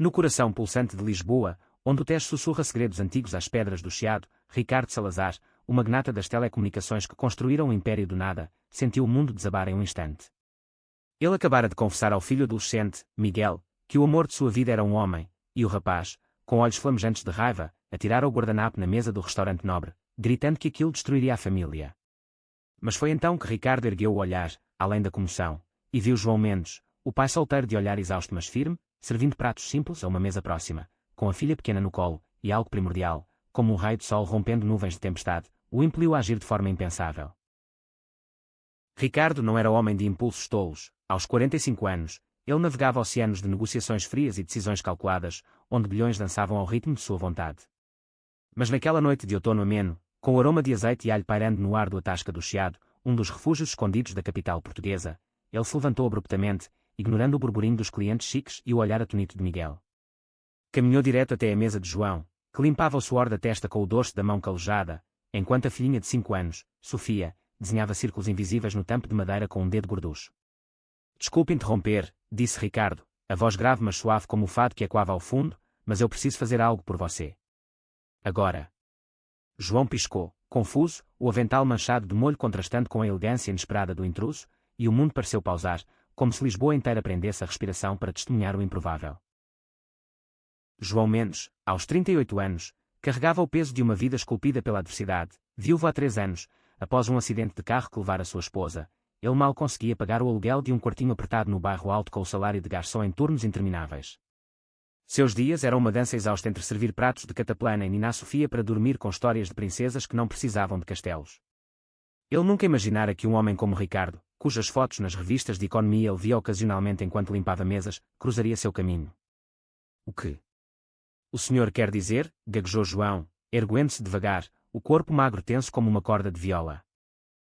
No coração pulsante de Lisboa, onde o Tejo sussurra segredos antigos às pedras do Chiado, Ricardo Salazar, o magnata das telecomunicações que construíram um império do nada, sentiu o mundo desabar em um instante. Ele acabara de confessar ao filho adolescente, Miguel, que o amor de sua vida era um homem, e o rapaz, com olhos flamejantes de raiva, atirara o guardanapo na mesa do restaurante nobre, gritando que aquilo destruiria a família. Mas foi então que Ricardo ergueu o olhar, além da comoção, e viu João Mendes, o pai solteiro de olhar exausto mas firme, servindo pratos simples a uma mesa próxima, com a filha pequena no colo, e algo primordial, como um raio de sol rompendo nuvens de tempestade, o impeliu a agir de forma impensável. Ricardo não era homem de impulsos tolos. Aos 45 anos, ele navegava oceanos de negociações frias e decisões calculadas, onde bilhões dançavam ao ritmo de sua vontade. Mas naquela noite de outono ameno, com o aroma de azeite e alho pairando no ar do Atasca do Chiado, um dos refúgios escondidos da capital portuguesa, ele se levantou abruptamente, ignorando o burburinho dos clientes chiques e o olhar atonito de Miguel. Caminhou direto até a mesa de João, que limpava o suor da testa com o dorso da mão calejada, enquanto a filhinha de 5 anos, Sofia, desenhava círculos invisíveis no tampo de madeira com um dedo gorducho. Desculpe interromper, disse Ricardo, a voz grave mas suave como o fado que ecoava ao fundo, mas eu preciso fazer algo por você. Agora. João piscou, confuso, o avental manchado de molho contrastando com a elegância inesperada do intruso, e o mundo pareceu pausar, como se Lisboa inteira prendesse a respiração para testemunhar o improvável. João Mendes, aos 38 anos, carregava o peso de uma vida esculpida pela adversidade, viúvo há 3 anos, após um acidente de carro que levara sua esposa. Ele mal conseguia pagar o aluguel de um quartinho apertado no bairro alto com o salário de garçom em turnos intermináveis. Seus dias eram uma dança exausta entre servir pratos de cataplana e ninar Sofia para dormir com histórias de princesas que não precisavam de castelos. Ele nunca imaginara que um homem como Ricardo, cujas fotos nas revistas de economia ele via ocasionalmente enquanto limpava mesas, cruzaria seu caminho. O que? O senhor quer dizer, gaguejou João, erguendo-se devagar, o corpo magro tenso como uma corda de viola.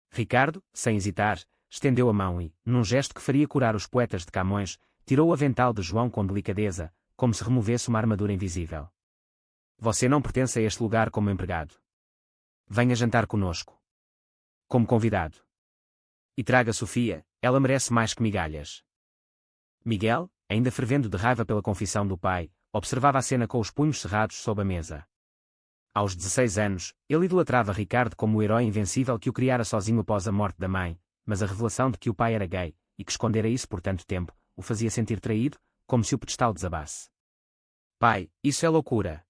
Ricardo, sem hesitar, estendeu a mão e, num gesto que faria curar os poetas de Camões, tirou o avental de João com delicadeza, como se removesse uma armadura invisível. Você não pertence a este lugar como empregado. Venha jantar conosco. Como convidado. E traga Sofia, ela merece mais que migalhas. Miguel, ainda fervendo de raiva pela confissão do pai, observava a cena com os punhos cerrados sob a mesa. Aos 16 anos, ele idolatrava Ricardo como o herói invencível que o criara sozinho após a morte da mãe, mas a revelação de que o pai era gay, e que escondera isso por tanto tempo, o fazia sentir traído, como se o pedestal desabasse. Pai, isso é loucura.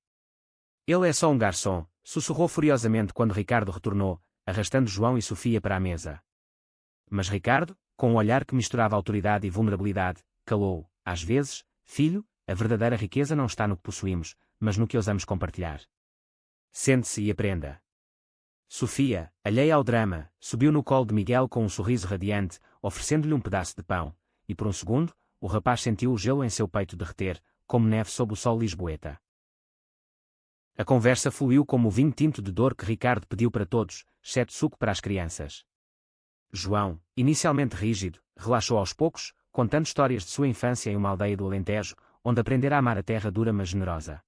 Ele é só um garçom, sussurrou furiosamente quando Ricardo retornou, arrastando João e Sofia para a mesa. Mas Ricardo, com um olhar que misturava autoridade e vulnerabilidade, calou, às vezes, filho, a verdadeira riqueza não está no que possuímos, mas no que ousamos compartilhar. Sente-se e aprenda. Sofia, alheia ao drama, subiu no colo de Miguel com um sorriso radiante, oferecendo-lhe um pedaço de pão, e por um segundo, o rapaz sentiu o gelo em seu peito derreter, como neve sob o sol lisboeta. A conversa fluiu como o vinho tinto de dor que Ricardo pediu para todos, exceto suco para as crianças. João, inicialmente rígido, relaxou aos poucos, contando histórias de sua infância em uma aldeia do Alentejo, onde aprendera a amar a terra dura mas generosa.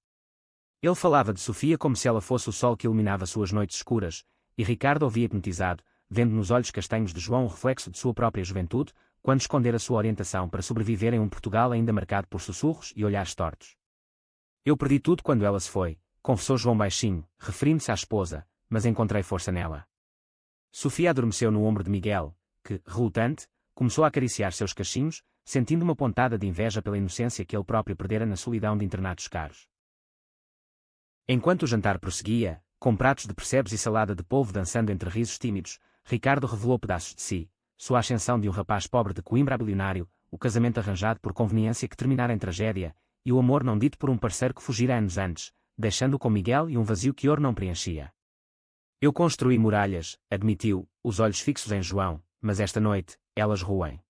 Ele falava de Sofia como se ela fosse o sol que iluminava suas noites escuras, e Ricardo ouvia hipnotizado, vendo nos olhos castanhos de João o reflexo de sua própria juventude, quando escondera sua orientação para sobreviver em um Portugal ainda marcado por sussurros e olhares tortos. Eu perdi tudo quando ela se foi, confessou João baixinho, referindo-se à esposa, mas encontrei força nela. Sofia adormeceu no ombro de Miguel, que, relutante, começou a acariciar seus cachinhos, sentindo uma pontada de inveja pela inocência que ele próprio perdera na solidão de internatos caros. Enquanto o jantar prosseguia, com pratos de percebes e salada de polvo dançando entre risos tímidos, Ricardo revelou pedaços de si, sua ascensão de um rapaz pobre de Coimbra a bilionário, o casamento arranjado por conveniência que terminara em tragédia, e o amor não dito por um parceiro que fugira anos antes, deixando-o com Miguel e um vazio que ouro não preenchia. Eu construí muralhas, admitiu, os olhos fixos em João, mas esta noite, elas ruem.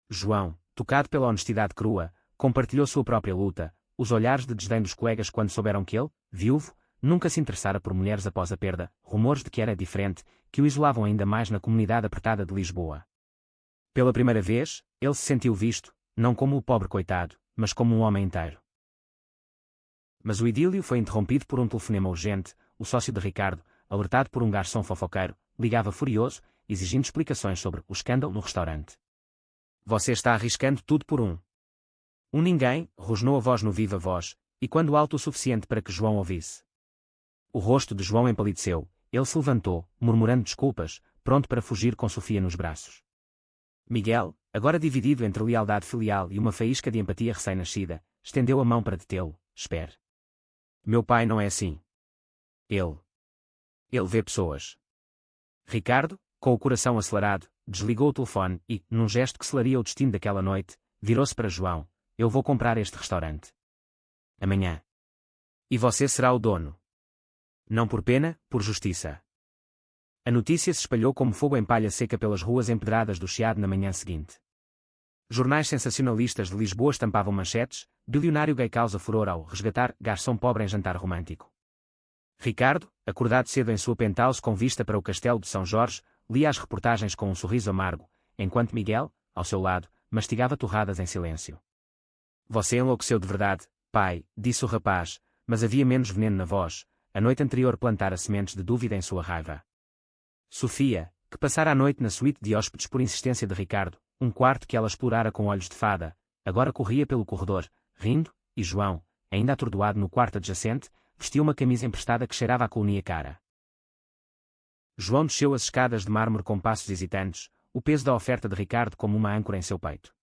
João, tocado pela honestidade crua, compartilhou sua própria luta, os olhares de desdém dos colegas quando souberam que ele, viúvo, nunca se interessara por mulheres após a perda, rumores de que era diferente, que o isolavam ainda mais na comunidade apertada de Lisboa. Pela primeira vez, ele se sentiu visto, não como o pobre coitado, mas como um homem inteiro. Mas o idílio foi interrompido por um telefonema urgente. O sócio de Ricardo, alertado por um garçom fofoqueiro, ligava furioso, exigindo explicações sobre o escândalo no restaurante. Você está arriscando tudo por um Ninguém, rosnou a voz no viva voz, e quando alto o suficiente para que João ouvisse. O rosto de João empalideceu, ele se levantou, murmurando desculpas, pronto para fugir com Sofia nos braços. Miguel, agora dividido entre lealdade filial e uma faísca de empatia recém-nascida, estendeu a mão para detê-lo. Espere. Meu pai não é assim. Ele vê pessoas. Ricardo, com o coração acelerado, desligou o telefone e, num gesto que selaria o destino daquela noite, virou-se para João. Eu vou comprar este restaurante. Amanhã. E você será o dono. Não por pena, por justiça. A notícia se espalhou como fogo em palha seca pelas ruas empedradas do Chiado na manhã seguinte. Jornais sensacionalistas de Lisboa estampavam manchetes: bilionário gay causa furor ao resgatar garçom pobre em jantar romântico. Ricardo, acordado cedo em sua penthouse com vista para o castelo de São Jorge, lia as reportagens com um sorriso amargo, enquanto Miguel, ao seu lado, mastigava torradas em silêncio. Você enlouqueceu de verdade, pai, disse o rapaz, mas havia menos veneno na voz. A noite anterior plantara sementes de dúvida em sua raiva. Sofia, que passara a noite na suíte de hóspedes por insistência de Ricardo, um quarto que ela explorara com olhos de fada, agora corria pelo corredor, rindo, e João, ainda atordoado no quarto adjacente, vestia uma camisa emprestada que cheirava a colonia cara. João desceu as escadas de mármore com passos hesitantes, o peso da oferta de Ricardo como uma âncora em seu peito.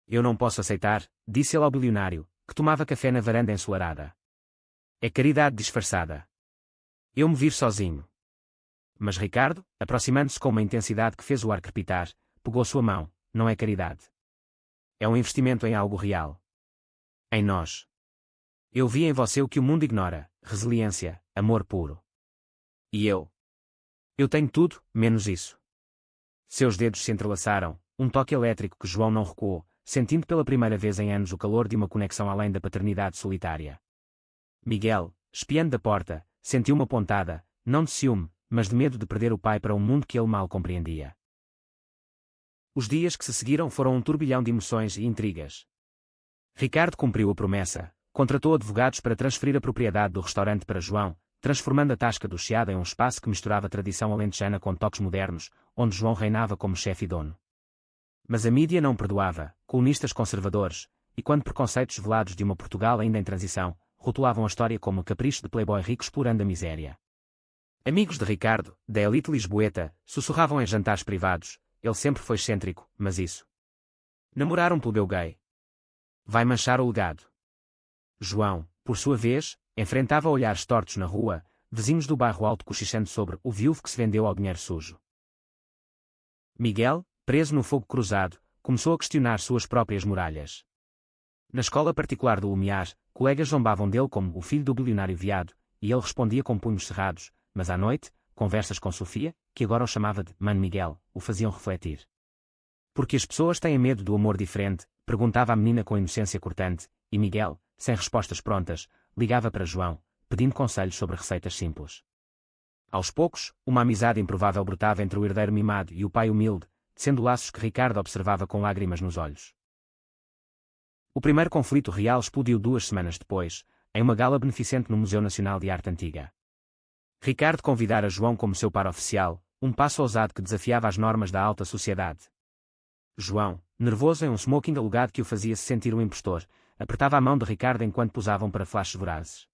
Eu não posso aceitar, disse ele ao bilionário, que tomava café na varanda ensolarada. É caridade disfarçada. Eu me viro sozinho. Mas Ricardo, aproximando-se com uma intensidade que fez o ar crepitar, pegou sua mão. Não é caridade. É um investimento em algo real. Em nós. Eu vi em você o que o mundo ignora: resiliência, amor puro. E eu? Eu tenho tudo, menos isso. Seus dedos se entrelaçaram, um toque elétrico que João não recuou, sentindo pela primeira vez em anos o calor de uma conexão além da paternidade solitária. Miguel, espiando da porta, sentiu uma pontada, não de ciúme, mas de medo de perder o pai para um mundo que ele mal compreendia. Os dias que se seguiram foram um turbilhão de emoções e intrigas. Ricardo cumpriu a promessa, contratou advogados para transferir a propriedade do restaurante para João, transformando a Tasca do Chiado em um espaço que misturava tradição alentejana com toques modernos, onde João reinava como chefe e dono. Mas a mídia não perdoava, colunistas conservadores, e quando preconceitos velados de uma Portugal ainda em transição, rotulavam a história como o capricho de playboy rico explorando a miséria. Amigos de Ricardo, da elite lisboeta, sussurravam em jantares privados: ele sempre foi excêntrico, mas isso. Namorar um plebeu gay. Vai manchar o legado. João, por sua vez, enfrentava olhares tortos na rua, vizinhos do bairro alto cochichando sobre o viúvo que se vendeu ao dinheiro sujo. Miguel, preso no fogo cruzado, começou a questionar suas próprias muralhas. Na escola particular do Lumiar, colegas zombavam dele como o filho do bilionário viado, e ele respondia com punhos cerrados, mas à noite, conversas com Sofia, que agora o chamava de Mano Miguel, o faziam refletir. Porque as pessoas têm medo do amor diferente, perguntava a menina com inocência cortante, e Miguel, sem respostas prontas, ligava para João, pedindo conselhos sobre receitas simples. Aos poucos, uma amizade improvável brotava entre o herdeiro mimado e o pai humilde, sendo laços que Ricardo observava com lágrimas nos olhos. O primeiro conflito real explodiu 2 semanas depois, em uma gala beneficente no Museu Nacional de Arte Antiga. Ricardo convidara João como seu par oficial, um passo ousado que desafiava as normas da alta sociedade. João, nervoso em um smoking alugado que o fazia se sentir um impostor, apertava a mão de Ricardo enquanto posavam para flashes vorazes.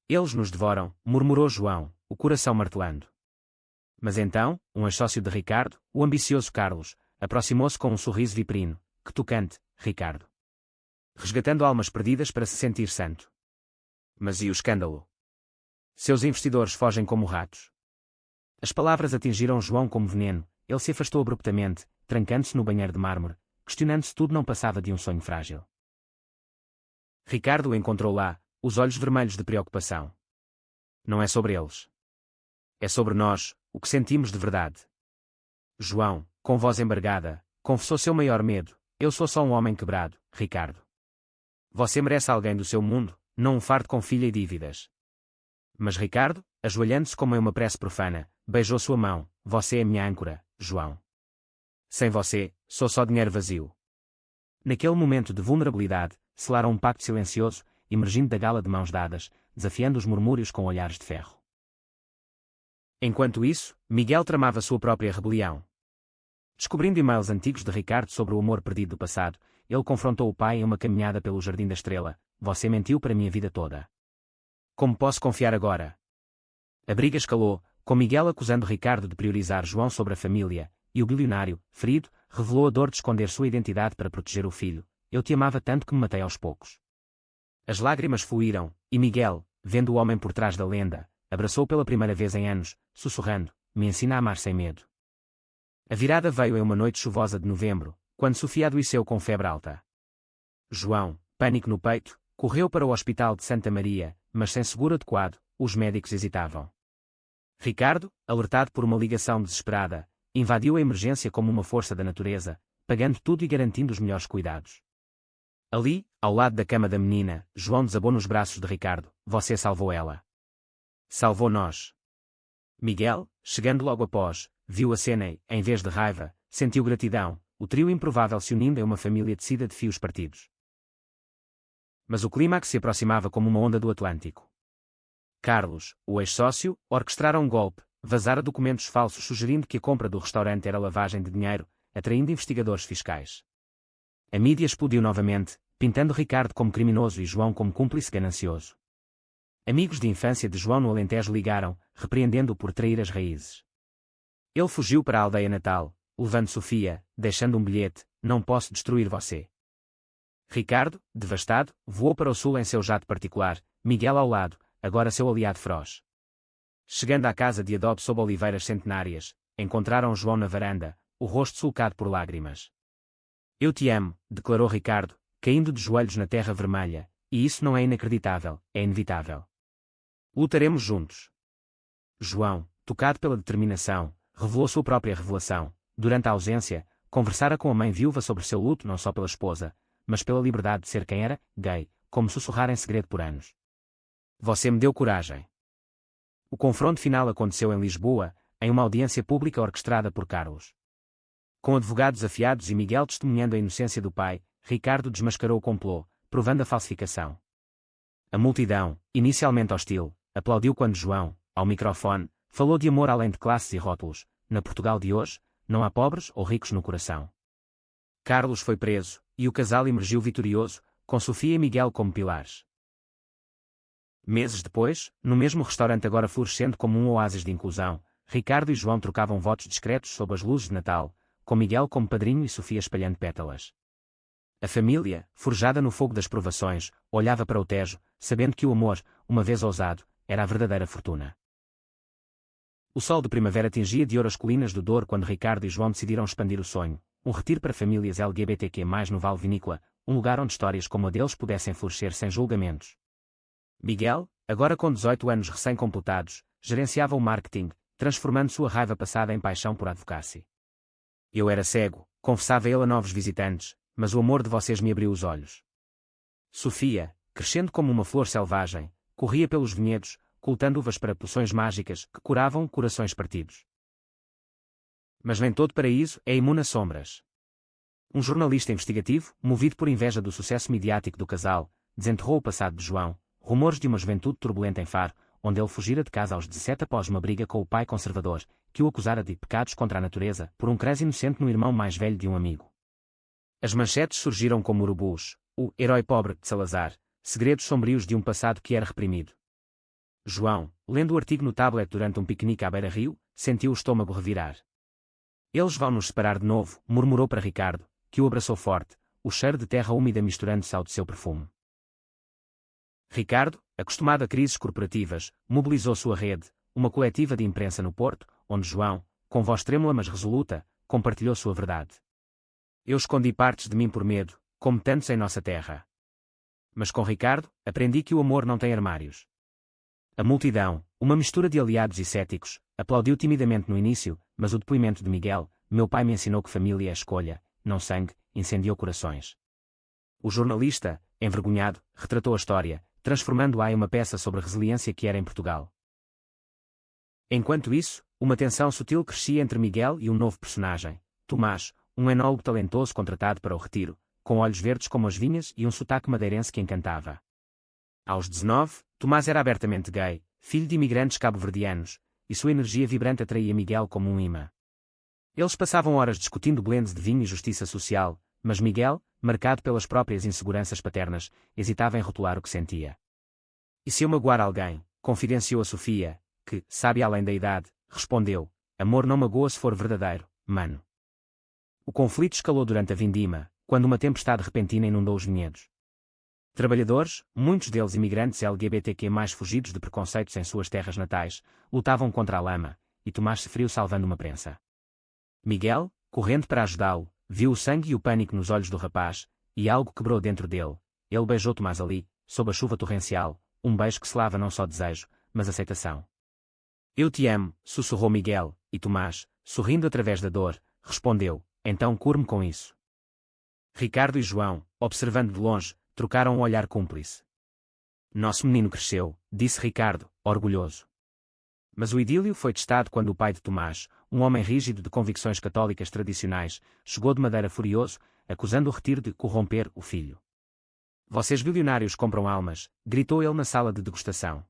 Eles nos devoram, murmurou João, o coração martelando. Mas então, um ex-sócio de Ricardo, o ambicioso Carlos, aproximou-se com um sorriso viprino: que tocante, Ricardo. Resgatando almas perdidas para se sentir santo. Mas e o escândalo? Seus investidores fogem como ratos. As palavras atingiram João como veneno, ele se afastou abruptamente, trancando-se no banheiro de mármore, questionando se tudo não passava de um sonho frágil. Ricardo o encontrou lá, os olhos vermelhos de preocupação. Não é sobre eles. É sobre nós, o que sentimos de verdade. João, com voz embargada, confessou seu maior medo: eu sou só um homem quebrado, Ricardo. Você merece alguém do seu mundo, não um fardo com filha e dívidas. Mas Ricardo, ajoelhando-se como em uma prece profana, beijou sua mão: você é minha âncora, João. Sem você, sou só dinheiro vazio. Naquele momento de vulnerabilidade, selaram um pacto silencioso, emergindo da gala de mãos dadas, desafiando os murmúrios com olhares de ferro. Enquanto isso, Miguel tramava sua própria rebelião. Descobrindo e-mails antigos de Ricardo sobre o amor perdido do passado, ele confrontou o pai em uma caminhada pelo Jardim da Estrela. Você mentiu para minha vida toda. Como posso confiar agora? A briga escalou, com Miguel acusando Ricardo de priorizar João sobre a família, e o bilionário, ferido, revelou a dor de esconder sua identidade para proteger o filho. Eu te amava tanto que me matei aos poucos. As lágrimas fluíram, e Miguel, vendo o homem por trás da lenda, abraçou pela primeira vez em anos, sussurrando: me ensina a amar sem medo. A virada veio em uma noite chuvosa de novembro, quando Sofia adoeceu com febre alta. João, pânico no peito, correu para o hospital de Santa Maria, mas sem seguro adequado, os médicos hesitavam. Ricardo, alertado por uma ligação desesperada, invadiu a emergência como uma força da natureza, pagando tudo e garantindo os melhores cuidados. Ali, ao lado da cama da menina, João desabou nos braços de Ricardo: você salvou ela. Salvou nós. Miguel, chegando logo após, viu a cena e, em vez de raiva, sentiu gratidão, o trio improvável se unindo em uma família tecida de fios partidos. Mas o clímax se aproximava como uma onda do Atlântico. Carlos, o ex-sócio, orquestrara um golpe, vazara documentos falsos sugerindo que a compra do restaurante era lavagem de dinheiro, atraindo investigadores fiscais. A mídia explodiu novamente, pintando Ricardo como criminoso e João como cúmplice ganancioso. Amigos de infância de João no Alentejo ligaram, repreendendo-o por trair as raízes. Ele fugiu para a aldeia natal, levando Sofia, deixando um bilhete: não posso destruir você. Ricardo, devastado, voou para o sul em seu jato particular, Miguel ao lado, agora seu aliado feroz. Chegando à casa de adobe sob oliveiras centenárias, encontraram João na varanda, o rosto sulcado por lágrimas. Eu te amo, declarou Ricardo, caindo de joelhos na terra vermelha, e isso não é inacreditável, é inevitável. Lutaremos juntos. João, tocado pela determinação, revelou sua própria revelação. Durante a ausência, conversara com a mãe viúva sobre seu luto não só pela esposa, mas pela liberdade de ser quem era, gay, como sussurrar em segredo por anos. Você me deu coragem. O confronto final aconteceu em Lisboa, em uma audiência pública orquestrada por Carlos. Com advogados afiados e Miguel testemunhando a inocência do pai, Ricardo desmascarou o complô, provando a falsificação. A multidão, inicialmente hostil, aplaudiu quando João, ao microfone, falou de amor além de classes e rótulos. Na Portugal de hoje, não há pobres ou ricos no coração. Carlos foi preso, e o casal emergiu vitorioso, com Sofia e Miguel como pilares. Meses depois, no mesmo restaurante agora florescendo como um oásis de inclusão, Ricardo e João trocavam votos discretos sob as luzes de Natal, com Miguel como padrinho e Sofia espalhando pétalas. A família, forjada no fogo das provações, olhava para o Tejo, sabendo que o amor, uma vez ousado, era a verdadeira fortuna. O sol de primavera tingia de ouro as colinas do Douro quando Ricardo e João decidiram expandir o sonho, um retiro para famílias LGBTQ+, no Vale Vinícola, um lugar onde histórias como a deles pudessem florescer sem julgamentos. Miguel, agora com 18 anos recém-completados, gerenciava o marketing, transformando sua raiva passada em paixão por advocacy. Eu era cego, confessava ele a novos visitantes, mas o amor de vocês me abriu os olhos. Sofia, crescendo como uma flor selvagem, corria pelos vinhedos, coltando uvas para poções mágicas que curavam corações partidos. Mas nem todo paraíso é imune a sombras. Um jornalista investigativo, movido por inveja do sucesso midiático do casal, desenterrou o passado de João, rumores de uma juventude turbulenta em Faro, onde ele fugira de casa aos 17 após uma briga com o pai conservador, que o acusara de pecados contra a natureza, por um creso inocente no irmão mais velho de um amigo. As manchetes surgiram como urubus: o herói pobre de Salazar, segredos sombrios de um passado que era reprimido. João, lendo o artigo no tablet durante um piquenique à beira-rio, sentiu o estômago revirar. Eles vão nos separar de novo, murmurou para Ricardo, que o abraçou forte, o cheiro de terra úmida misturando-se ao de seu perfume. Ricardo, acostumado a crises corporativas, mobilizou sua rede, uma coletiva de imprensa no Porto, onde João, com voz trêmula mas resoluta, compartilhou sua verdade. Eu escondi partes de mim por medo, como tantos em nossa terra. Mas com Ricardo, aprendi que o amor não tem armários. A multidão, uma mistura de aliados e céticos, aplaudiu timidamente no início, mas o depoimento de Miguel, meu pai me ensinou que família é escolha, não sangue, incendiou corações. O jornalista, envergonhado, retratou a história, transformando-a em uma peça sobre a resiliência que era em Portugal. Enquanto isso, uma tensão sutil crescia entre Miguel e um novo personagem, Tomás, um enólogo talentoso contratado para o retiro, com olhos verdes como as vinhas e um sotaque madeirense que encantava. Aos 19, Tomás era abertamente gay, filho de imigrantes cabo-verdianos, e sua energia vibrante atraía Miguel como um imã. Eles passavam horas discutindo blends de vinho e justiça social, mas Miguel, marcado pelas próprias inseguranças paternas, hesitava em rotular o que sentia. E se eu magoar alguém? Confidenciou a Sofia, que, sábia além da idade, respondeu: amor não magoa se for verdadeiro, mano. O conflito escalou durante a vindima, quando uma tempestade repentina inundou os vinhedos. Trabalhadores, muitos deles imigrantes LGBTQ+, fugidos de preconceitos em suas terras natais, lutavam contra a lama, e Tomás sofreu salvando uma prensa. Miguel, correndo para ajudá-lo, viu o sangue e o pânico nos olhos do rapaz, e algo quebrou dentro dele. Ele beijou Tomás ali, sob a chuva torrencial, um beijo que selava não só desejo, mas aceitação. Eu te amo, sussurrou Miguel, e Tomás, sorrindo através da dor, respondeu: então cure-me com isso. Ricardo e João, observando de longe, trocaram um olhar cúmplice. Nosso menino cresceu, disse Ricardo, orgulhoso. Mas o idílio foi testado quando o pai de Tomás, um homem rígido de convicções católicas tradicionais, chegou de madeira furioso, acusando o retiro de corromper o filho. Vocês bilionários compram almas, gritou ele na sala de degustação.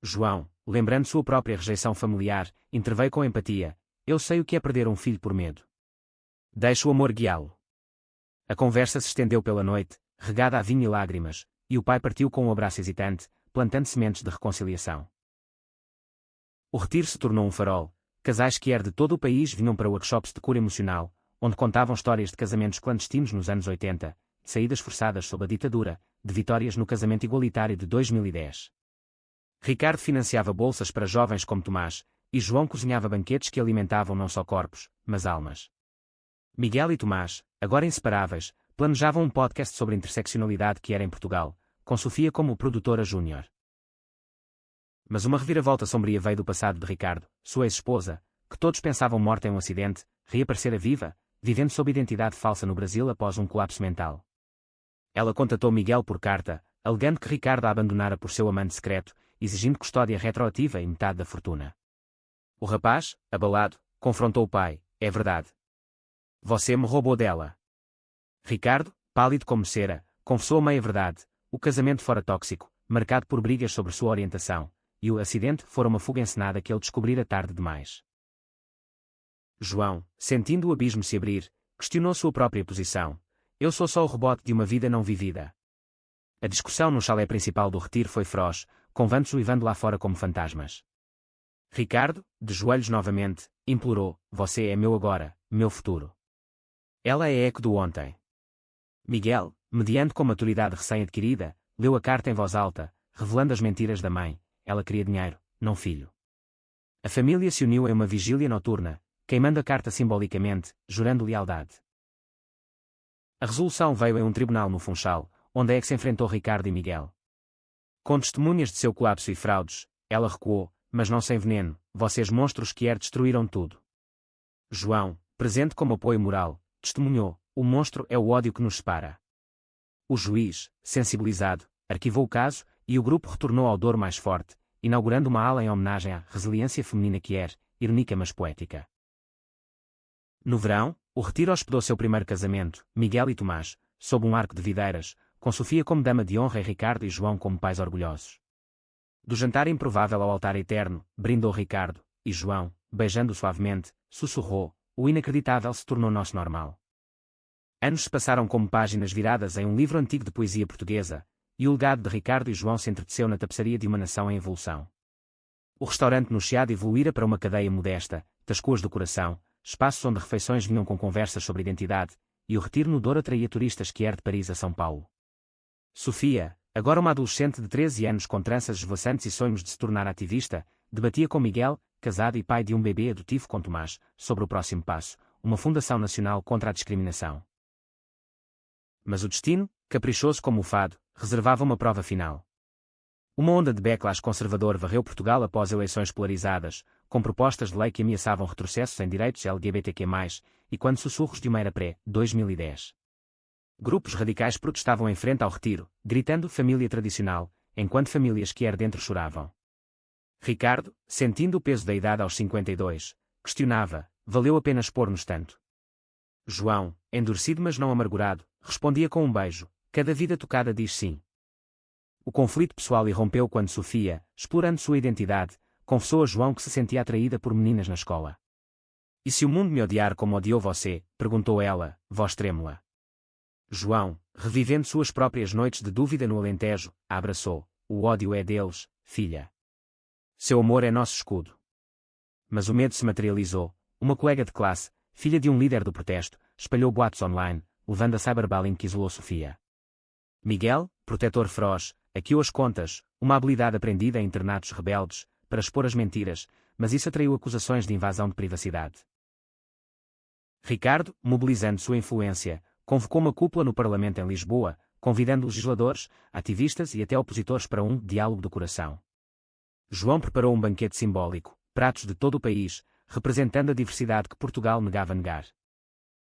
João, lembrando sua própria rejeição familiar, interveio com empatia: eu sei o que é perder um filho por medo. Deixe o amor guiá-lo. A conversa se estendeu pela noite, regada a vinho e lágrimas, e o pai partiu com um abraço hesitante, plantando sementes de reconciliação. O retiro se tornou um farol. Casais quer de todo o país vinham para workshops de cura emocional, onde contavam histórias de casamentos clandestinos nos anos 80, de saídas forçadas sob a ditadura, de vitórias no casamento igualitário de 2010. Ricardo financiava bolsas para jovens como Tomás, e João cozinhava banquetes que alimentavam não só corpos, mas almas. Miguel e Tomás, agora inseparáveis, planejavam um podcast sobre interseccionalidade que era em Portugal, com Sofia como produtora júnior. Mas uma reviravolta sombria veio do passado de Ricardo, sua ex-esposa, que todos pensavam morta em um acidente, reaparecera viva, vivendo sob identidade falsa no Brasil após um colapso mental. Ela contatou Miguel por carta, alegando que Ricardo a abandonara por seu amante secreto, exigindo custódia retroativa e metade da fortuna. O rapaz, abalado, confrontou o pai: é verdade. Você me roubou dela. Ricardo, pálido como cera, confessou a meia-verdade: o casamento fora tóxico, marcado por brigas sobre sua orientação, e o acidente fora uma fuga encenada que ele descobrira tarde demais. João, sentindo o abismo se abrir, questionou sua própria posição: eu sou só o rebote de uma vida não vivida. A discussão no chalé principal do retiro foi feroz, com Vantos uivando lá fora como fantasmas. Ricardo, de joelhos novamente, implorou: você é meu agora, meu futuro. Ela é eco do ontem. Miguel, mediante com maturidade recém-adquirida, leu a carta em voz alta, revelando as mentiras da mãe: ela queria dinheiro, não filho. A família se uniu em uma vigília noturna, queimando a carta simbolicamente, jurando lealdade. A resolução veio em um tribunal no Funchal, onde a ex enfrentou Ricardo e Miguel. Com testemunhas de seu colapso e fraudes, ela recuou: mas não sem veneno, vocês monstros que destruíram tudo. João, presente como apoio moral, testemunhou: o monstro é o ódio que nos separa. O juiz, sensibilizado, arquivou o caso, e o grupo retornou ao Douro mais forte, inaugurando uma ala em homenagem à resiliência feminina que era, irônica mas poética. No verão, o retiro hospedou seu primeiro casamento, Miguel e Tomás, sob um arco de videiras, com Sofia como dama de honra e Ricardo e João como pais orgulhosos. Do jantar improvável ao altar eterno, brindou Ricardo, e João, beijando-o suavemente, sussurrou: o inacreditável se tornou nosso normal. Anos se passaram como páginas viradas em um livro antigo de poesia portuguesa, e o legado de Ricardo e João se entreteceu na tapeçaria de uma nação em evolução. O restaurante no Chiado evoluíra para uma cadeia modesta, Tascoas do Coração, espaços onde refeições vinham com conversas sobre identidade, e o retiro no Douro atraía turistas que de Paris a São Paulo. Sofia, agora uma adolescente de 13 anos com tranças esvoaçantes e sonhos de se tornar ativista, debatia com Miguel, casado e pai de um bebê adotivo com Tomás, sobre o próximo passo, uma fundação nacional contra a discriminação. Mas o destino, caprichoso como o fado, reservava uma prova final. Uma onda de backlash conservador varreu Portugal após eleições polarizadas, com propostas de lei que ameaçavam retrocessos em direitos LGBTQ+, e quando sussurros de uma era pré-2010. Grupos radicais protestavam em frente ao retiro, gritando família tradicional, enquanto famílias que dentro choravam. Ricardo, sentindo o peso da idade aos 52, questionava: valeu a pena expor-nos tanto? João, endurecido mas não amargurado, respondia com um beijo: cada vida tocada diz sim. O conflito pessoal irrompeu quando Sofia, explorando sua identidade, confessou a João que se sentia atraída por meninas na escola. E se o mundo me odiar como odiou você? Perguntou ela, voz trêmula. João, revivendo suas próprias noites de dúvida no Alentejo, a abraçou. O ódio é deles, filha. Seu amor é nosso escudo. Mas o medo se materializou. Uma colega de classe, filha de um líder do protesto, espalhou boatos online, levando a cyberbullying que isolou Sofia. Miguel, protetor feroz, hackeou as contas, uma habilidade aprendida em internatos rebeldes, para expor as mentiras, mas isso atraiu acusações de invasão de privacidade. Ricardo, mobilizando sua influência, convocou uma cúpula no Parlamento em Lisboa, convidando legisladores, ativistas e até opositores para um diálogo do coração. João preparou um banquete simbólico, pratos de todo o país, representando a diversidade que Portugal negava negar.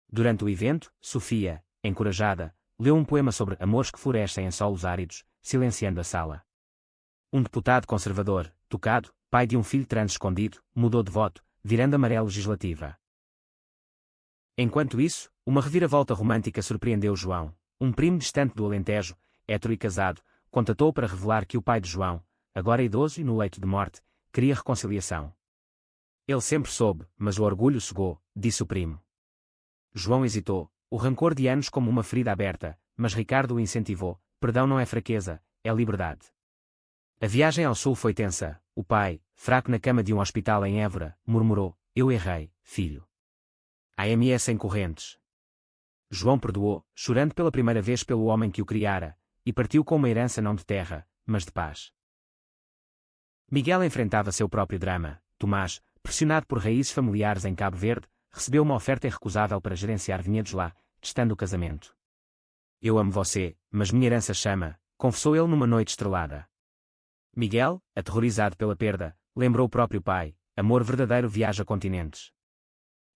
Durante o evento, Sofia, encorajada, leu um poema sobre amores que florescem em solos áridos, silenciando a sala. Um deputado conservador, tocado, pai de um filho trans escondido, mudou de voto, virando a maré legislativa. Enquanto isso, uma reviravolta romântica surpreendeu João. Um primo distante do Alentejo, hétero e casado, contatou para revelar que o pai de João, agora idoso e no leito de morte, queria reconciliação. Ele sempre soube, mas o orgulho cegou, disse o primo. João hesitou, o rancor de anos como uma ferida aberta, mas Ricardo o incentivou. Perdão não é fraqueza, é liberdade. A viagem ao sul foi tensa. O pai, fraco na cama de um hospital em Évora, murmurou: eu errei, filho. AMS em correntes. João perdoou, chorando pela primeira vez pelo homem que o criara, e partiu com uma herança não de terra, mas de paz. Miguel enfrentava seu próprio drama. Tomás, pressionado por raízes familiares em Cabo Verde, recebeu uma oferta irrecusável para gerenciar vinhedos lá, testando o casamento. Eu amo você, mas minha herança chama, confessou ele numa noite estrelada. Miguel, aterrorizado pela perda, lembrou o próprio pai: amor verdadeiro viaja continentes.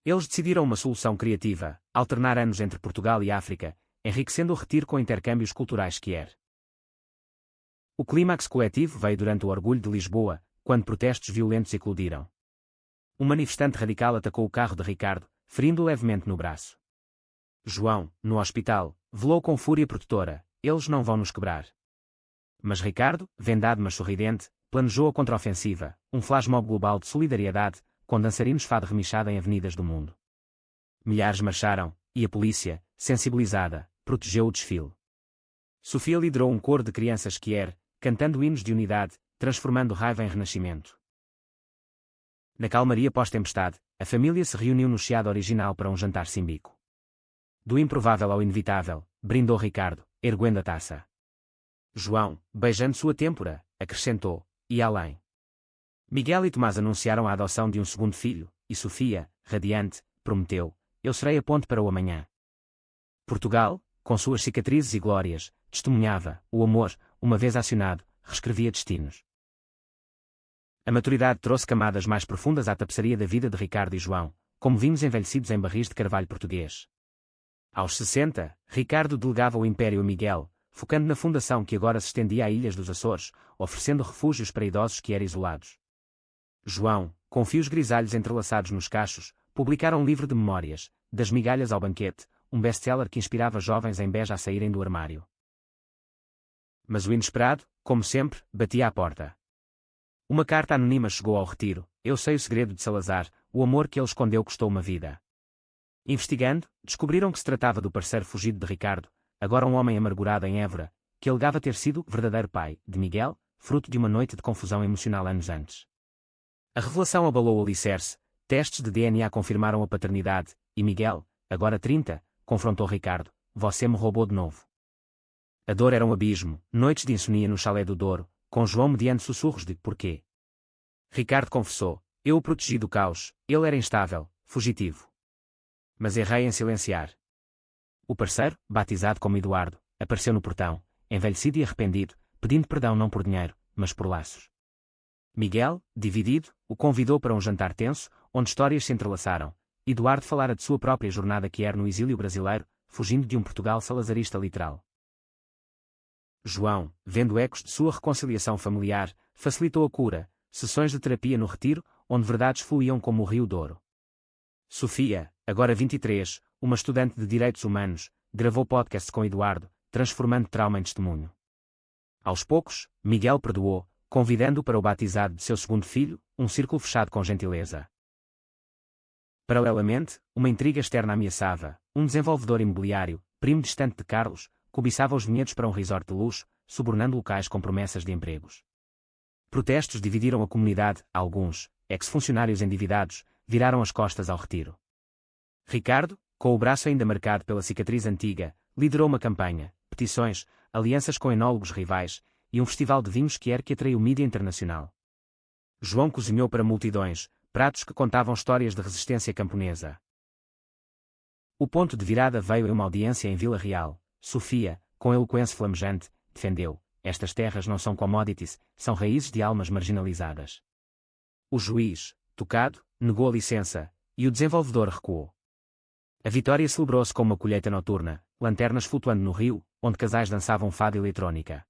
Eles decidiram uma solução criativa: alternar anos entre Portugal e África, enriquecendo o retiro com intercâmbios culturais que era. O clímax coletivo veio durante o Orgulho de Lisboa, quando protestos violentos eclodiram. Um manifestante radical atacou o carro de Ricardo, ferindo-o levemente no braço. João, no hospital, velou com fúria protetora: eles não vão nos quebrar. Mas Ricardo, vendado mas sorridente, planejou a contraofensiva, um flashmob global de solidariedade, com dançarinos fado remichado em avenidas do mundo. Milhares marcharam, e a polícia, sensibilizada, protegeu o desfile. Sofia liderou um coro de crianças que cantando hinos de unidade, transformando raiva em renascimento. Na calmaria pós-tempestade, a família se reuniu no chiado original para um jantar símbico. Do improvável ao inevitável, brindou Ricardo, erguendo a taça. João, beijando sua têmpora, acrescentou: e além. Miguel e Tomás anunciaram a adoção de um segundo filho, e Sofia, radiante, prometeu: eu serei a ponte para o amanhã. Portugal, com suas cicatrizes e glórias, testemunhava: o amor, uma vez acionado, reescrevia destinos. A maturidade trouxe camadas mais profundas à tapeçaria da vida de Ricardo e João, como vinhos envelhecidos em barris de carvalho português. Aos 60, Ricardo delegava o império a Miguel, focando na fundação que agora se estendia a ilhas dos Açores, oferecendo refúgios para idosos que eram isolados. João, com fios grisalhos entrelaçados nos cachos, publicaram um livro de memórias, Das Migalhas ao Banquete, um best-seller que inspirava jovens em Beja a saírem do armário. Mas o inesperado, como sempre, batia à porta. Uma carta anônima chegou ao retiro: eu sei o segredo de Salazar, o amor que ele escondeu custou uma vida. Investigando, descobriram que se tratava do parceiro fugido de Ricardo, agora um homem amargurado em Évora, que alegava ter sido o verdadeiro pai de Miguel, fruto de uma noite de confusão emocional anos antes. A revelação abalou o alicerce, testes de DNA confirmaram a paternidade, e Miguel, agora 30, confrontou Ricardo: você me roubou de novo. A dor era um abismo, noites de insomnia no chalé do Douro, com João mediante sussurros de porquê. Ricardo confessou: eu o protegi do caos, ele era instável, fugitivo. Mas errei em silenciar. O parceiro, batizado como Eduardo, apareceu no portão, envelhecido e arrependido, pedindo perdão não por dinheiro, mas por laços. Miguel, dividido, o convidou para um jantar tenso, onde histórias se entrelaçaram. Eduardo falara de sua própria jornada que era no exílio brasileiro, fugindo de um Portugal salazarista literal. João, vendo ecos de sua reconciliação familiar, facilitou a cura, sessões de terapia no retiro, onde verdades fluíam como o rio Douro. Sofia, agora 23, uma estudante de direitos humanos, gravou podcast com Eduardo, transformando trauma em testemunho. Aos poucos, Miguel perdoou, convidando-o para o batizado de seu segundo filho, um círculo fechado com gentileza. Paralelamente, uma intriga externa ameaçava: um desenvolvedor imobiliário, primo distante de Carlos, cobiçava os vinhedos para um resort de luxo, subornando locais com promessas de empregos. Protestos dividiram a comunidade, alguns, ex-funcionários endividados, viraram as costas ao retiro. Ricardo, com o braço ainda marcado pela cicatriz antiga, liderou uma campanha, petições, alianças com enólogos rivais, e um festival de vinhos que atraiu mídia internacional. João cozinhou para multidões, pratos que contavam histórias de resistência camponesa. O ponto de virada veio em uma audiência em Vila Real. Sofia, com eloquência flamejante, defendeu: estas terras não são commodities, são raízes de almas marginalizadas. O juiz, tocado, negou a licença, e o desenvolvedor recuou. A vitória celebrou-se com uma colheita noturna, lanternas flutuando no rio, onde casais dançavam fado eletrónica.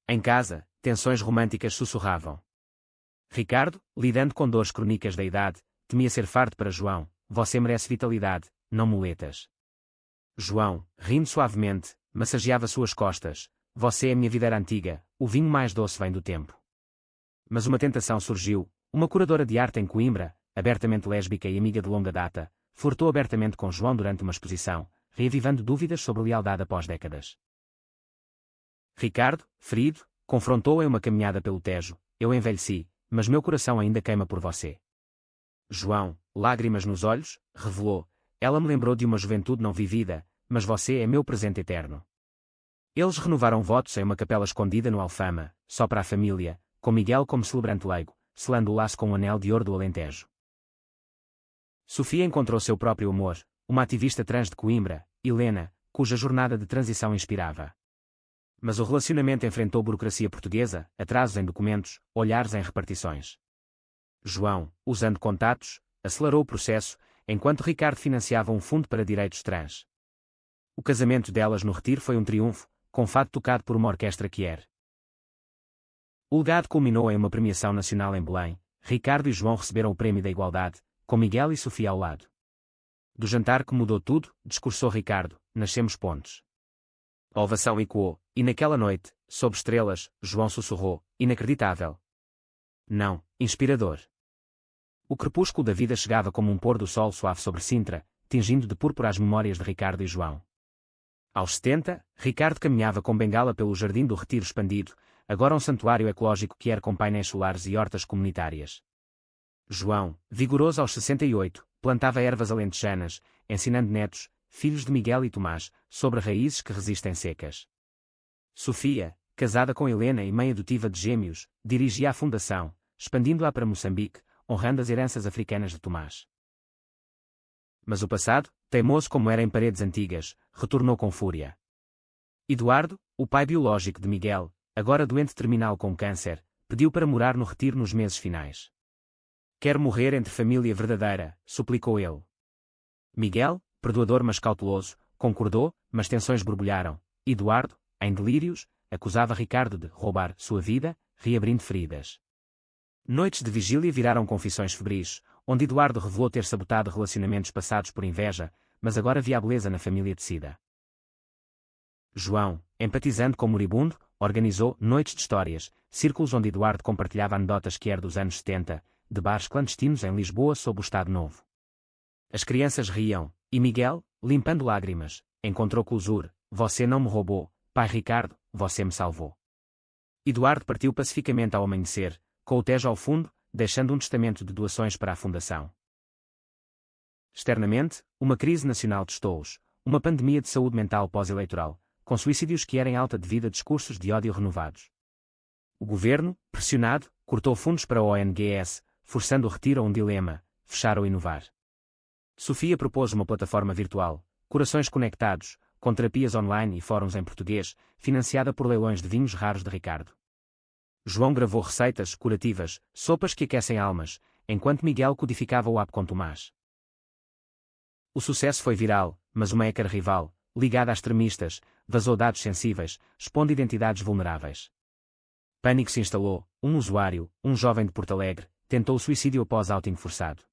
Em casa, tensões românticas sussurravam. Ricardo, lidando com dores crónicas da idade, temia ser fardo para João: você merece vitalidade, não muletas. João, rindo suavemente, massageava suas costas: você é minha videira antiga, o vinho mais doce vem do tempo. Mas uma tentação surgiu. Uma curadora de arte em Coimbra, abertamente lésbica e amiga de longa data, flertou abertamente com João durante uma exposição, reavivando dúvidas sobre lealdade após décadas. Ricardo, ferido, confrontou-a em uma caminhada pelo Tejo: eu envelheci, mas meu coração ainda queima por você. João, lágrimas nos olhos, revelou: ela me lembrou de uma juventude não vivida, mas você é meu presente eterno. Eles renovaram votos em uma capela escondida no Alfama, só para a família, com Miguel como celebrante leigo, selando o laço com um anel de ouro do Alentejo. Sofia encontrou seu próprio amor, uma ativista trans de Coimbra, Helena, cuja jornada de transição inspirava. Mas o relacionamento enfrentou burocracia portuguesa, atrasos em documentos, olhares em repartições. João, usando contatos, acelerou o processo, enquanto Ricardo financiava um fundo para direitos trans. O casamento delas no retiro foi um triunfo, com fado tocado por uma orquestra Kier. O legado culminou em uma premiação nacional em Belém. Ricardo e João receberam o Prémio da Igualdade, com Miguel e Sofia ao lado. Do jantar que mudou tudo, discursou Ricardo: nascemos pontos. A ovação ecoou, e naquela noite, sob estrelas, João sussurrou: inacreditável. Não, inspirador. O crepúsculo da vida chegava como um pôr do sol suave sobre Sintra, tingindo de púrpura as memórias de Ricardo e João. Aos 70, Ricardo caminhava com bengala pelo jardim do Retiro expandido, agora um santuário ecológico que era com painéis solares e hortas comunitárias. João, vigoroso aos 68, plantava ervas alentejanas, ensinando netos, filhos de Miguel e Tomás, sobre raízes que resistem secas. Sofia, casada com Helena e mãe adotiva de gêmeos, dirigia a fundação, expandindo-a para Moçambique, honrando as heranças africanas de Tomás. Mas o passado, teimoso como era em paredes antigas, retornou com fúria. Eduardo, o pai biológico de Miguel, agora doente terminal com câncer, pediu para morar no retiro nos meses finais. Quero morrer entre família verdadeira, suplicou ele. Miguel, perdoador mas cauteloso, concordou, mas tensões borbulharam. Eduardo, em delírios, acusava Ricardo de roubar sua vida, reabrindo feridas. Noites de vigília viraram confissões febris, onde Eduardo revelou ter sabotado relacionamentos passados por inveja, mas agora via a beleza na família tecida. João, empatizando com o moribundo, organizou noites de histórias, círculos onde Eduardo compartilhava anedotas que era dos anos 70, de bares clandestinos em Lisboa sob o Estado Novo. As crianças riam, e Miguel, limpando lágrimas, encontrou clusura: você não me roubou, pai Ricardo, você me salvou. Eduardo partiu pacificamente ao amanhecer, com o Tejo ao fundo, deixando um testamento de doações para a fundação. Externamente, uma crise nacional de estouros, uma pandemia de saúde mental pós-eleitoral, com suicídios que eram em alta devido a discursos de ódio renovados. O governo, pressionado, cortou fundos para o ONGS, forçando o retiro a um dilema: fechar ou inovar. Sofia propôs uma plataforma virtual, Corações Conectados, com terapias online e fóruns em português, financiada por leilões de vinhos raros de Ricardo. João gravou receitas curativas, sopas que aquecem almas, enquanto Miguel codificava o app com Tomás. O sucesso foi viral, mas uma hacker rival, ligada a extremistas, vazou dados sensíveis, expondo identidades vulneráveis. Pânico se instalou. Um usuário, um jovem de Porto Alegre, tentou o suicídio após outing forçado.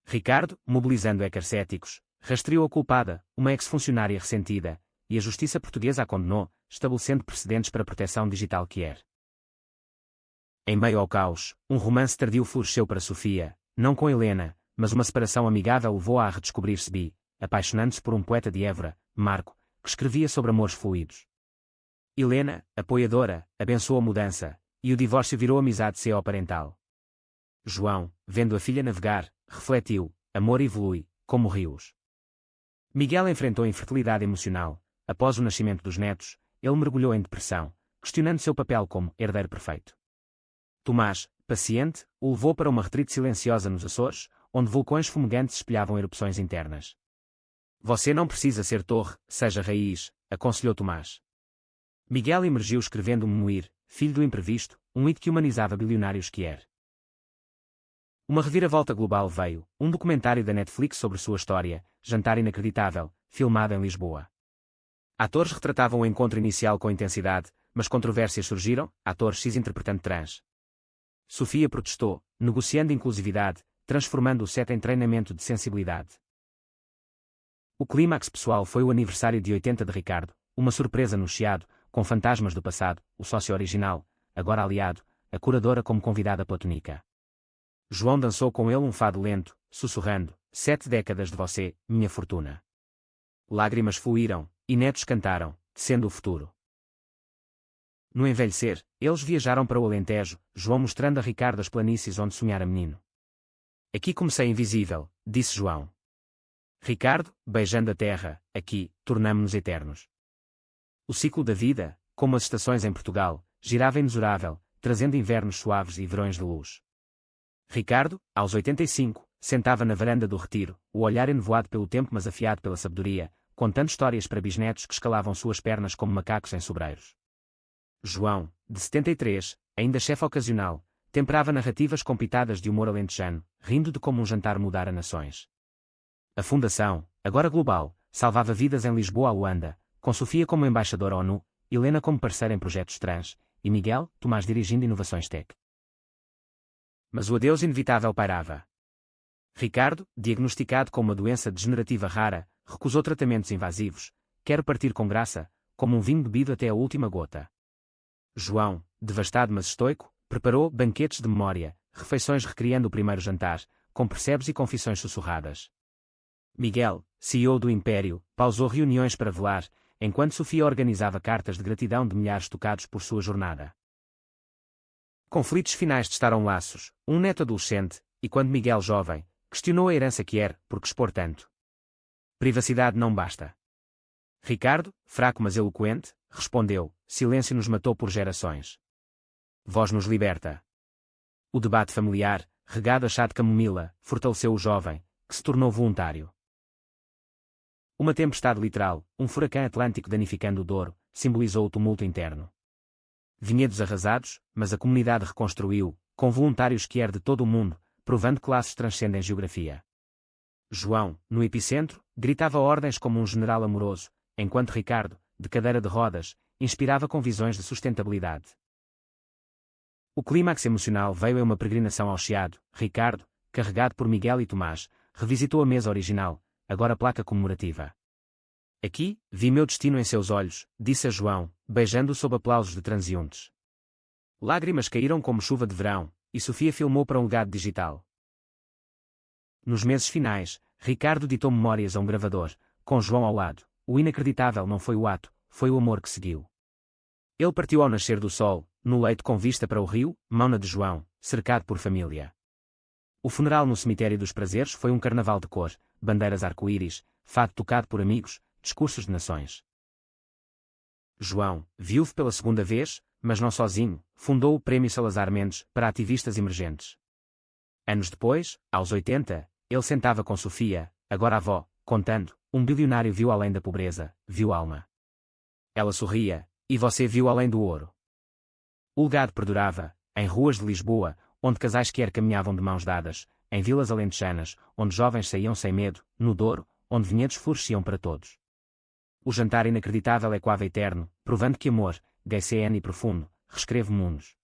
Ricardo, mobilizando hackers éticos, rastreou a culpada, uma ex-funcionária ressentida, e a justiça portuguesa a condenou, estabelecendo precedentes para a proteção digital que era. Em meio ao caos, um romance tardio floresceu para Sofia, não com Helena, mas uma separação amigável levou-a a redescobrir-se bi, apaixonando-se por um poeta de Évora, Marco, que escrevia sobre amores fluidos. Helena, apoiadora, abençoou a mudança, e o divórcio virou amizade parental. João, vendo a filha navegar, refletiu: amor evolui, como rios. Miguel enfrentou a infertilidade emocional. Após o nascimento dos netos, ele mergulhou em depressão, questionando seu papel como herdeiro perfeito. Tomás, paciente, o levou para uma retrite silenciosa nos Açores, onde vulcões fumegantes espelhavam erupções internas. Você não precisa ser torre, seja raiz, aconselhou Tomás. Miguel emergiu escrevendo um memoir, Filho do Imprevisto, um hito que humanizava bilionários que era. Uma reviravolta global veio, um documentário da Netflix sobre sua história, Jantar Inacreditável, filmado em Lisboa. Atores retratavam o encontro inicial com intensidade, mas controvérsias surgiram, ator X interpretando trans. Sofia protestou, negociando inclusividade, transformando o set em treinamento de sensibilidade. O clímax pessoal foi o aniversário de 80 de Ricardo, uma surpresa no Chiado, com fantasmas do passado, o sócio original, agora aliado, a curadora como convidada platônica. João dançou com ele um fado lento, sussurrando: 7 décadas de você, minha fortuna. Lágrimas fluíram, e netos cantaram, sendo o futuro. No envelhecer, eles viajaram para o Alentejo, João mostrando a Ricardo as planícies onde sonhara menino. Aqui comecei invisível, disse João. Ricardo, beijando a terra, aqui, tornamo-nos eternos. O ciclo da vida, como as estações em Portugal, girava inexorável, trazendo invernos suaves e verões de luz. Ricardo, aos 85, sentava na varanda do retiro, o olhar enevoado pelo tempo mas afiado pela sabedoria, contando histórias para bisnetos que escalavam suas pernas como macacos em sobreiros. João, de 73, ainda chefe ocasional, temperava narrativas com pitadas de humor alentejano, rindo de como um jantar mudara nações. A Fundação, agora global, salvava vidas em Lisboa a Luanda, com Sofia como embaixadora ONU, Helena como parceira em projetos trans, e Miguel, Tomás dirigindo inovações tech. Mas o adeus inevitável pairava. Ricardo, diagnosticado com uma doença degenerativa rara, recusou tratamentos invasivos, quero partir com graça, como um vinho bebido até a última gota. João, devastado mas estoico, preparou banquetes de memória, refeições recriando o primeiro jantar, com percebes e confissões sussurradas. Miguel, CEO do Império, pausou reuniões para velar, enquanto Sofia organizava cartas de gratidão de milhares tocados por sua jornada. Conflitos finais testaram laços, um neto adolescente, e quando Miguel jovem, questionou a herança que era, por que expor tanto. Privacidade não basta. Ricardo, fraco mas eloquente, respondeu: silêncio nos matou por gerações. Voz nos liberta. O debate familiar, regado a chá de camomila, fortaleceu o jovem, que se tornou voluntário. Uma tempestade literal, um furacão atlântico danificando o Douro, simbolizou o tumulto interno. Vinhedos arrasados, mas a comunidade reconstruiu, com voluntários que eram de todo o mundo, provando que laços transcendem geografia. João, no epicentro, gritava ordens como um general amoroso, enquanto Ricardo, de cadeira de rodas, inspirava com visões de sustentabilidade. O clímax emocional veio em uma peregrinação ao Chiado. Ricardo, carregado por Miguel e Tomás, revisitou a mesa original, agora placa comemorativa. Aqui, vi meu destino em seus olhos, disse a João, beijando-o sob aplausos de transeuntes. Lágrimas caíram como chuva de verão, e Sofia filmou para um legado digital. Nos meses finais, Ricardo ditou memórias a um gravador, com João ao lado. O inacreditável não foi o ato, foi o amor que seguiu. Ele partiu ao nascer do sol, no leito com vista para o rio, mão na de João, cercado por família. O funeral no cemitério dos prazeres foi um carnaval de cor, bandeiras arco-íris, fado tocado por amigos, discursos de nações. João, viúvo pela segunda vez, mas não sozinho, fundou o Prémio Salazar Mendes para ativistas emergentes. Anos depois, aos 80, ele sentava com Sofia, agora avó, contando: um bilionário viu além da pobreza, viu alma. Ela sorria: e você viu além do ouro. O legado perdurava, em ruas de Lisboa, onde casais quer caminhavam de mãos dadas, em vilas alentejanas, onde jovens saíam sem medo, no Douro, onde vinhedos floresciam para todos. O jantar inacreditável ecoava eterno, provando que amor, GCN e profundo, reescreve mundos.